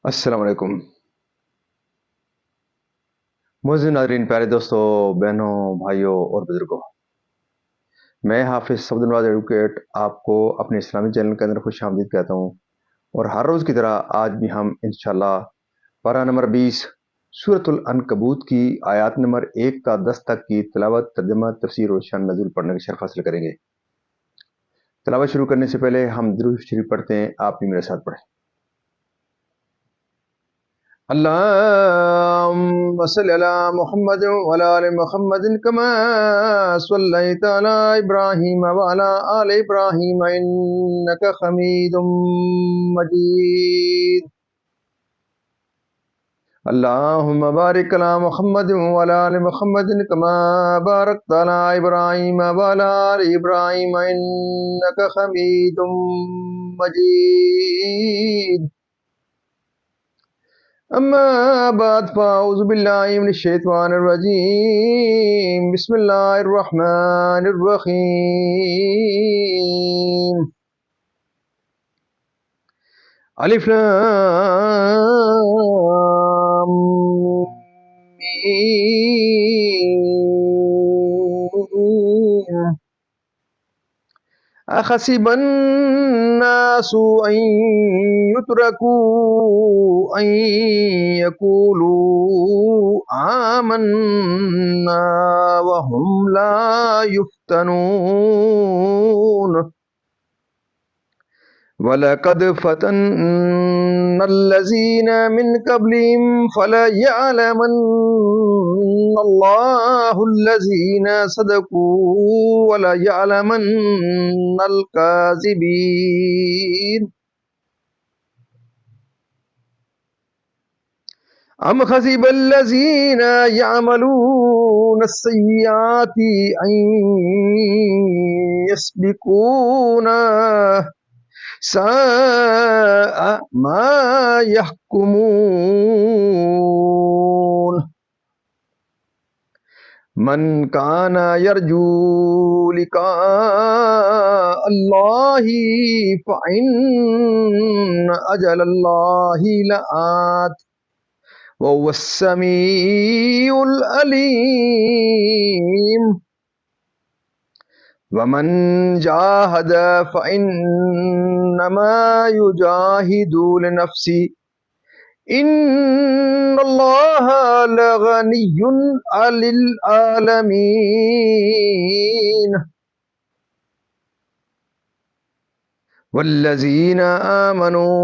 السلام علیکم معزز ناظرین، پیارے دوستوں، بہنوں، بھائیوں اور بزرگوں، میں حافظ صفد نواز ایڈوکیٹ آپ کو اپنے اسلامی چینل کے اندر خوش آمدید کہتا ہوں، اور ہر روز کی طرح آج بھی ہم انشاءاللہ پارہ نمبر 20 سورۃ العنکبوت کی آیات نمبر 1 تا 10 تک کی تلاوت، ترجمہ، تفسیر اور شان نزول پڑھنے کا شرف حاصل کریں گے۔ تلاوت شروع کرنے سے پہلے ہم درود شریف پڑھتے ہیں، آپ بھی میرے ساتھ پڑھیں۔ اللهم صل على محمد وعلى آل محمد كما صليت على إبراهيم وعلى آل إبراهيم إنك حميد مجيد. اللهم بارك على محمد وعلى آل محمد كما باركت على إبراهيم وعلى آل إبراهيم إنك حميد مجيد. أما بعد فأعوذ بالله من الشيطان الرجيم. بسم الله الرحمن الرحيم. ألف لام ميم. أحسب الناس أن يتركوا أن يقولوا آمنا وهم لا يفتنون. وَلَقَدْ فَتَنَّا الَّذِينَ مِنْ قَبْلِهِمْ فَلَيَعْلَمَنَّ اللَّهُ الَّذِينَ صَدَقُوا وَلَيَعْلَمَنَّ الْكَاذِبِينَ. أَمْ حَسِبَ الَّذِينَ يَعْمَلُونَ السَّيِّئَاتِ أَن يَسْبِقُونَا ساء ما يحكمون. من كان يرجو لقاء الله فإن أجل الله لآت وهو السميع العليم. ومن جاهد فإنما يجاهد لنفسه إن الله لغني عن العالمين. والذين آمنوا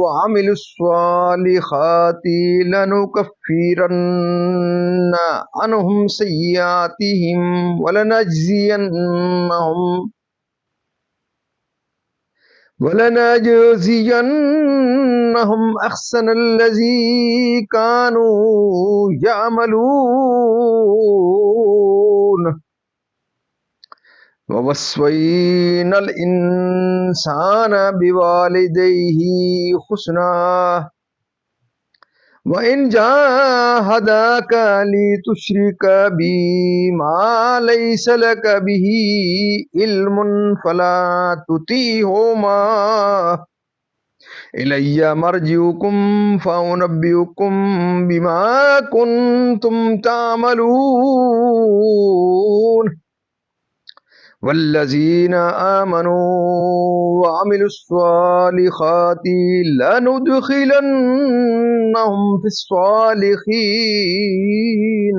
وعملوا الصالحات لنكفرن عنهم سيئاتهم ولنجزينهم أحسن الذي كانوا يعملون. ووصينا الإنسان بوالديه حسنا وإن جاهداك لتشرك بي ما ليس لك به علم فلا تطيعهما إلي مرجعكم فأنبئكم بما كنتم تعملون. والذين آمنوا وعملوا الصالحات لندخلنهم في الصالحين.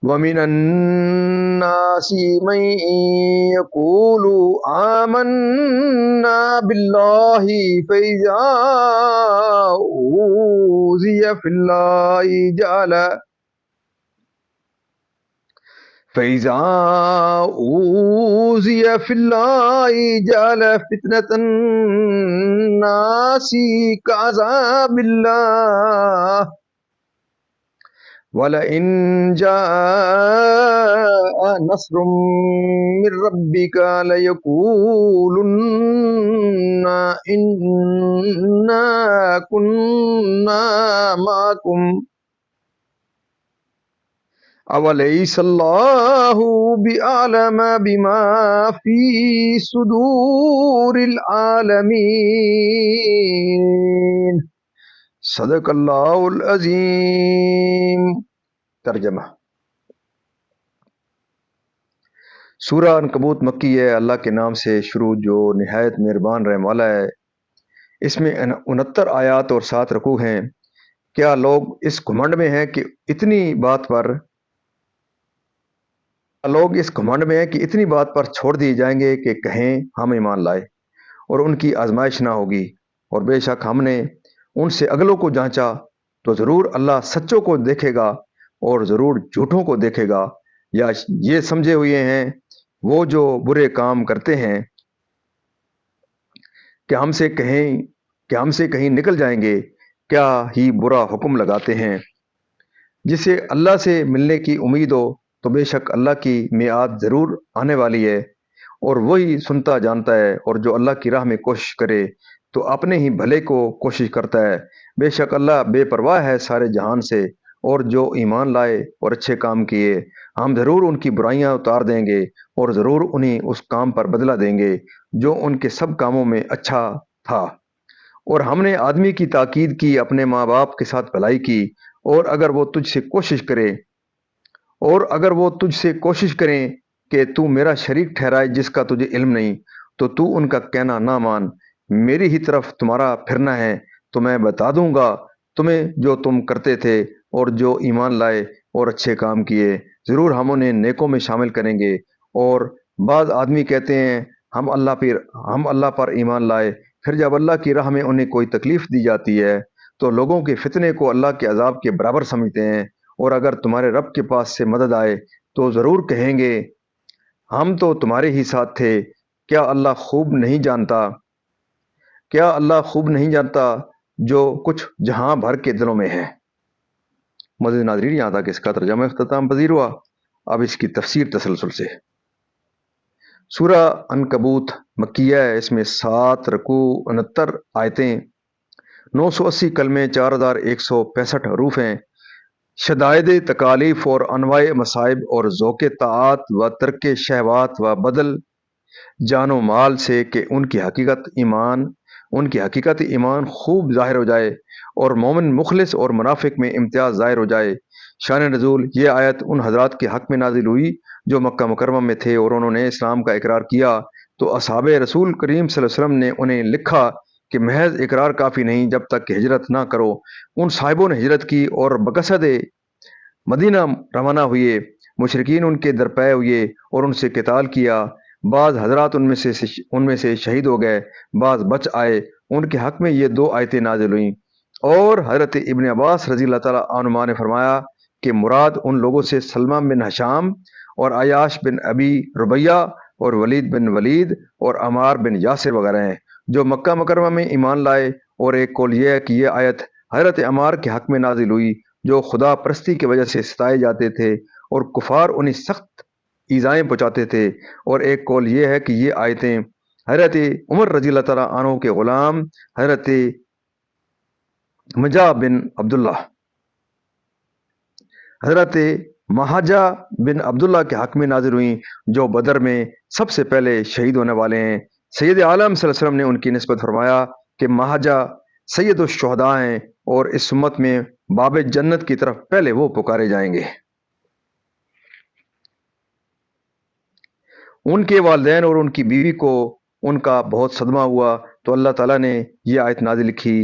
ومن الناس من يقول آمنا بالله فإذا أوذي في الله جعل فتنة الناس كعذاب الله. ولئن جاء نصر من ربك ليقولن إنا كنا معكم اولیس اللہ بعلم بما فی صدور العالمین۔ صدق اللہ العظیم۔ ترجمہ: سورہ عنکبوت مکی ہے۔ اللہ کے نام سے شروع جو نہایت مہربان رحم والا ہے۔ اس میں 69 آیات اور 7 رکوع ہیں۔ کیا لوگ اس گھمنڈ میں ہیں کہ اتنی بات پر چھوڑ دیے جائیں گے کہ کہیں ہم ایمان لائے اور ان کی آزمائش نہ ہوگی، اور بے شک ہم نے ان سے اگلوں کو جانچا تو ضرور اللہ سچوں کو دیکھے گا اور ضرور جھوٹوں کو دیکھے گا، یا یہ سمجھے ہوئے ہیں وہ جو برے کام کرتے ہیں کہ ہم سے کہیں نکل جائیں گے، کیا ہی برا حکم لگاتے ہیں۔ جسے اللہ سے ملنے کی امید ہو تو بے شک اللہ کی میعاد ضرور آنے والی ہے، اور وہی سنتا جانتا ہے، اور جو اللہ کی راہ میں کوشش کرے تو اپنے ہی بھلے کو کوشش کرتا ہے۔ بے شک اللہ بے پرواہ ہے سارے جہان سے، اور جو ایمان لائے اور اچھے کام کیے ہم ضرور ان کی برائیاں اتار دیں گے، اور ضرور انہیں اس کام پر بدلہ دیں گے جو ان کے سب کاموں میں اچھا تھا۔ اور ہم نے آدمی کی تاکید کی اپنے ماں باپ کے ساتھ بھلائی کی، اور اگر وہ تجھ سے کوشش کریں کہ تو میرا شریک ٹھہرائے جس کا تجھے علم نہیں، تو تو ان کا کہنا نہ مان، میری ہی طرف تمہارا پھرنا ہے تو میں بتا دوں گا تمہیں جو تم کرتے تھے، اور جو ایمان لائے اور اچھے کام کیے ضرور ہم انہیں نیکوں میں شامل کریں گے۔ اور بعض آدمی کہتے ہیں ہم اللہ پر ایمان لائے، پھر جب اللہ کی راہ میں انہیں کوئی تکلیف دی جاتی ہے تو لوگوں کے فتنے کو اللہ کے عذاب کے برابر سمجھتے ہیں، اور اگر تمہارے رب کے پاس سے مدد آئے تو ضرور کہیں گے ہم تو تمہارے ہی ساتھ تھے۔ کیا اللہ خوب نہیں جانتا جو کچھ جہاں بھر کے دلوں میں ہے۔ مزید ناظرین، یہاں تک اس کا ترجمہ اختتام پذیر ہوا۔ اب اس کی تفسیر تسلسل سے۔ سورہ عنکبوت مکیہ ہے۔ اس میں 7 رکوع، 69 آیتیں، 980 کلمے، 4165 حروف ہیں۔ شدائد تکالیف اور انواع مصائب اور ذوق طاعات و ترک شہوات و بدل جان و مال سے کہ ان کی حقیقت ایمان خوب ظاہر ہو جائے، اور مومن مخلص اور منافق میں امتیاز ظاہر ہو جائے۔ شان نزول: یہ آیت ان حضرات کے حق میں نازل ہوئی جو مکہ مکرمہ میں تھے اور انہوں نے اسلام کا اقرار کیا، تو اصحاب رسول کریم صلی اللہ علیہ وسلم نے انہیں لکھا کہ محض اقرار کافی نہیں جب تک کہ ہجرت نہ کرو۔ ان صاحبوں نے ہجرت کی اور بقصد مدینہ روانہ ہوئے۔ مشرکین ان کے درپے ہوئے اور ان سے قتال کیا۔ بعض حضرات ان میں سے شہید ہو گئے، بعض بچ آئے۔ ان کے حق میں یہ 2 آیتیں نازل ہوئیں، اور حضرت ابن عباس رضی اللہ تعالیٰ عنہما نے فرمایا کہ مراد ان لوگوں سے سلمہ بن ہشام اور عیاش بن ابی ربیہ اور ولید بن ولید اور عمار بن یاسر وغیرہ ہیں جو مکہ مکرمہ میں ایمان لائے۔ اور ایک قول یہ ہے کہ یہ آیت حضرت عمار کے حق میں نازل ہوئی جو خدا پرستی کی وجہ سے ستائے جاتے تھے اور کفار انہیں سخت ایذائیں پہنچاتے تھے۔ اور ایک قول یہ ہے کہ یہ آیتیں حضرت عمر رضی اللہ تعالیٰ عنہ کے غلام حضرت مہاجہ بن عبداللہ کے حق میں نازل ہوئیں جو بدر میں سب سے پہلے شہید ہونے والے ہیں۔ سید عالم صلی اللہ علیہ وسلم نے ان کی نسبت فرمایا کہ مہاجہ سید الشہداء ہیں، اور اس امت میں باب جنت کی طرف پہلے وہ پکارے جائیں گے۔ ان کے والدین اور ان کی بیوی کو ان کا بہت صدمہ ہوا تو اللہ تعالیٰ نے یہ آیت نازل کی،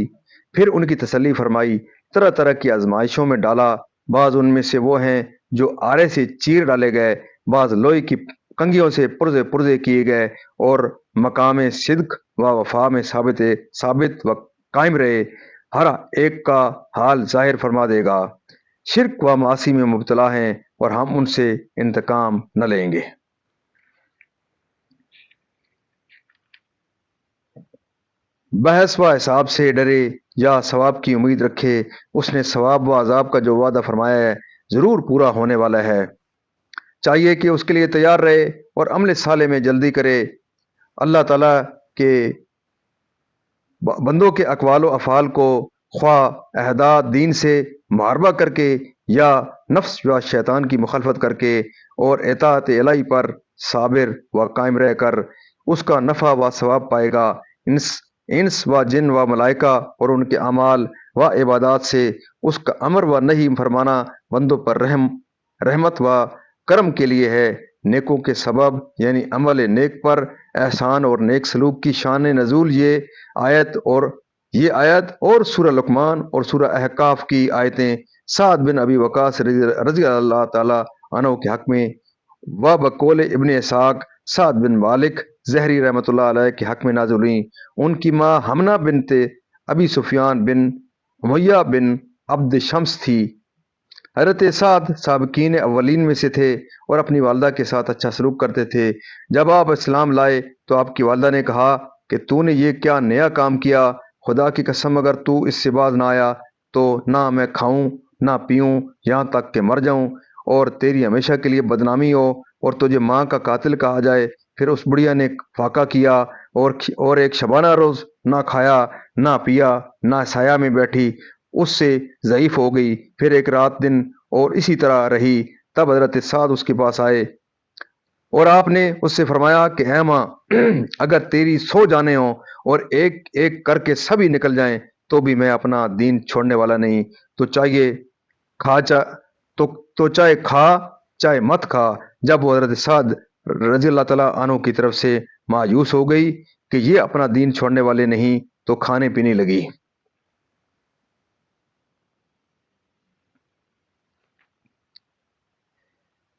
پھر ان کی تسلی فرمائی، طرح طرح کی آزمائشوں میں ڈالا۔ بعض ان میں سے وہ ہیں جو آرے سے چیر ڈالے گئے، بعض لوہے کی کنگھیوں سے پرزے کیے گئے، اور مقام صدق و وفا میں ثابت و قائم رہے۔ ہر ایک کا حال ظاہر فرما دے گا۔ شرک و معاصی میں مبتلا ہیں اور ہم ان سے انتقام نہ لیں گے۔ بحث و حساب سے ڈرے یا ثواب کی امید رکھے، اس نے ثواب و عذاب کا جو وعدہ فرمایا ہے ضرور پورا ہونے والا ہے۔ چاہیے کہ اس کے لیے تیار رہے اور عمل صالح میں جلدی کرے۔ اللہ تعالیٰ کے بندوں کے اقوال و افعال کو خواہ اہداف دین سے محاربہ کر کے یا نفس و شیطان کی مخالفت کر کے اور اطاعت الہی پر صابر و قائم رہ کر اس کا نفع و ثواب پائے گا۔ انس و جن و ملائکہ اور ان کے اعمال و عبادات سے اس کا امر و نہیں فرمانا بندوں پر رحمت و کرم کے لیے ہے۔ نیکوں کے سبب یعنی عمل نیک پر احسان اور نیک سلوک کی شان نزول یہ آیت اور سورہ لقمان اور سورہ احقاف کی آیتیں سعد بن ابی وقاص رضی اللہ تعالی عنہ کے حق میں و بقول ابن اسحاق سعد بن مالک زہری رحمۃ اللہ علیہ کے حق میں نازل ہوئیں۔ ان کی ماں حمنہ بنت ابی سفیان بن امیہ بن عبد شمس تھی۔ حضرت سعد سابقین اولین میں سے تھے اور اپنی والدہ کے ساتھ اچھا سلوک کرتے تھے۔ جب آپ اسلام لائے تو آپ کی والدہ نے کہا کہ تو نے یہ کیا نیا کام کیا؟ خدا کی قسم اگر تو اس سے باز نہ آیا تو نہ میں کھاؤں نہ پیوں یہاں تک کہ مر جاؤں اور تیری ہمیشہ کے لیے بدنامی ہو اور تجھے ماں کا قاتل کہا جائے۔ پھر اس بڑھیا نے فاقہ کیا اور ایک شبانہ روز نہ کھایا نہ پیا نہ سایہ میں بیٹھی، اس سے ضعیف ہو گئی۔ پھر ایک رات دن اور اسی طرح رہی۔ تب حضرت سعد اس کے پاس آئے اور آپ نے اس سے فرمایا کہ اے ماں، اگر تیری 100 جانیں ہوں اور ایک ایک کر کے سبھی نکل جائیں تو بھی میں اپنا دین چھوڑنے والا نہیں۔ تو چاہے کھا چاہے مت کھا۔ جب وہ حضرت سعد رضی اللہ تعالیٰ عنہ کی طرف سے مایوس ہو گئی کہ یہ اپنا دین چھوڑنے والے نہیں تو کھانے پینے لگی۔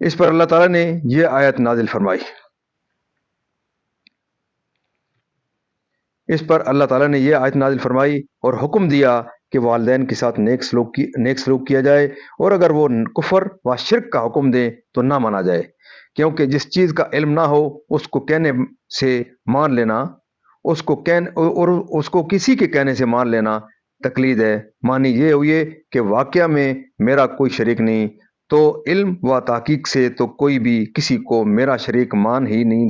اس پر اللہ تعالیٰ نے یہ آیت نازل فرمائی۔ اور حکم دیا کہ والدین کے ساتھ نیک سلوک کیا جائے، اور اگر وہ کفر و شرک کا حکم دیں تو نہ مانا جائے، کیونکہ جس چیز کا علم نہ ہو اس کو کہنے سے مان لینا، اس کو کسی کے کہنے سے مان لینا تقلید ہے۔ مانی یہ ہوئی کہ واقعہ میں میرا کوئی شریک نہیں، تو علم و تحقیق سے تو کوئی بھی کسی کو میرا شریک مان ہی نہیں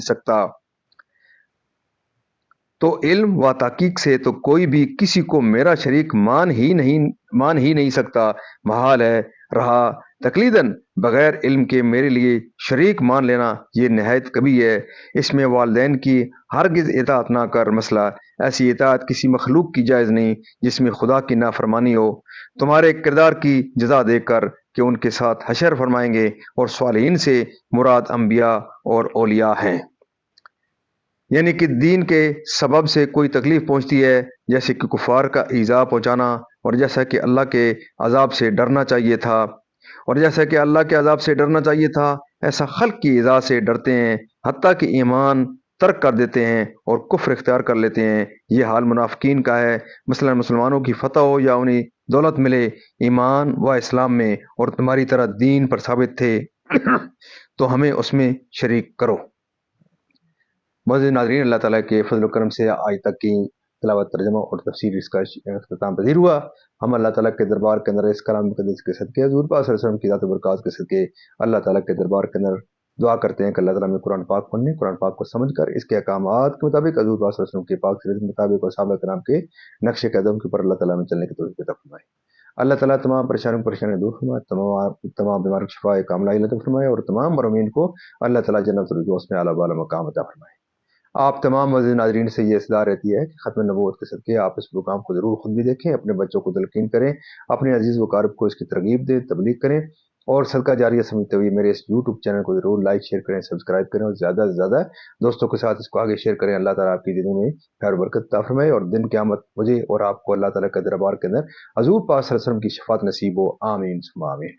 سکتا۔ محال ہے رہا تقلیداً بغیر علم کے میرے لیے شریک مان لینا یہ نہایت کبھی ہے۔ اس میں والدین کی ہرگز اطاعت نہ کر مسئلہ۔ ایسی اطاعت کسی مخلوق کی جائز نہیں جس میں خدا کی نافرمانی ہو۔ تمہارے کردار کی جزا دے کر کہ ان کے ساتھ حشر فرمائیں گے، اور صالحین سے مراد انبیاء اور اولیاء ہیں۔ یعنی کہ دین کے سبب سے کوئی تکلیف پہنچتی ہے، جیسے کہ کفار کا ایذا پہنچانا، اور جیسا کہ اللہ کے عذاب سے ڈرنا چاہیے تھا، ایسا خلق کی ایذا سے ڈرتے ہیں، حتیٰ کہ ایمان ترک کر دیتے ہیں اور کفر اختیار کر لیتے ہیں۔ یہ حال منافقین کا ہے۔ مثلا مسلمانوں کی فتح ہو یا انہیں دولت ملے، ایمان و اسلام میں اور تمہاری طرح دین پر ثابت تھے تو ہمیں اس میں شریک کرو۔ معزز ناظرین، اللہ تعالیٰ کے فضل و کرم سے آج تک کی تلاوت، ترجمہ اور تفسیر اس کا اختتام پذیر ہوا۔ ہم اللہ تعالیٰ کے دربار کے اندر اس کلام مقدس کے صدقے، حضور پاک صلی اللہ علیہ وسلم کی ذات و برکات کے صدقے اللہ تعالیٰ کے دربار کے اندر دعا کرتے ہیں کہ اللہ تعالیٰ میں قرآن پاک پڑھنے، قرآن پاک کو سمجھ کر اس کے احکامات کے مطابق، حضور پاک صلی اللہ علیہ وسلم کے پاک سیرت کے مطابق اور صحابہ کرام کے نقش قدم کے اوپر اللہ تعالیٰ میں چلنے کی توفیق عطا فرمائے۔ اللہ تعالیٰ تمام پریشانیاں دور فرمائے، تمام بیماریوں کی شفا کاملہ عطا فرمائے، اور تمام مرحومین کو اللہ تعالیٰ جنت الفردوس میں اعلیٰ بالا مقام عطا فرمائے۔ آپ تمام معزز ناظرین سے یہ اصلاح رہتی ہے کہ ختم نبوت کے صدقے آپ اس پروگرام کو ضرور خود بھی دیکھیں، اپنے بچوں کو تلقین کریں، اپنے عزیز و اقارب کو اس کی ترغیب دیں، تبلیغ کریں، اور صدقہ جاریہ سمجھتے ہوئے میرے اس یوٹیوب چینل کو ضرور لائک، شیئر کریں، سبسکرائب کریں، اور زیادہ سے زیادہ دوستوں کے ساتھ اس کو آگے شیئر کریں۔ اللہ تعالیٰ آپ کی زندگی میں خیر و برکت عطا فرمائے، اور دن قیامت مجھے اور آپ کو اللہ تعالیٰ کے دربار کے اندر حضور پاک صلی اللہ علیہ وسلم کی شفاعت نصیب ہو۔ آمین ثم آمین۔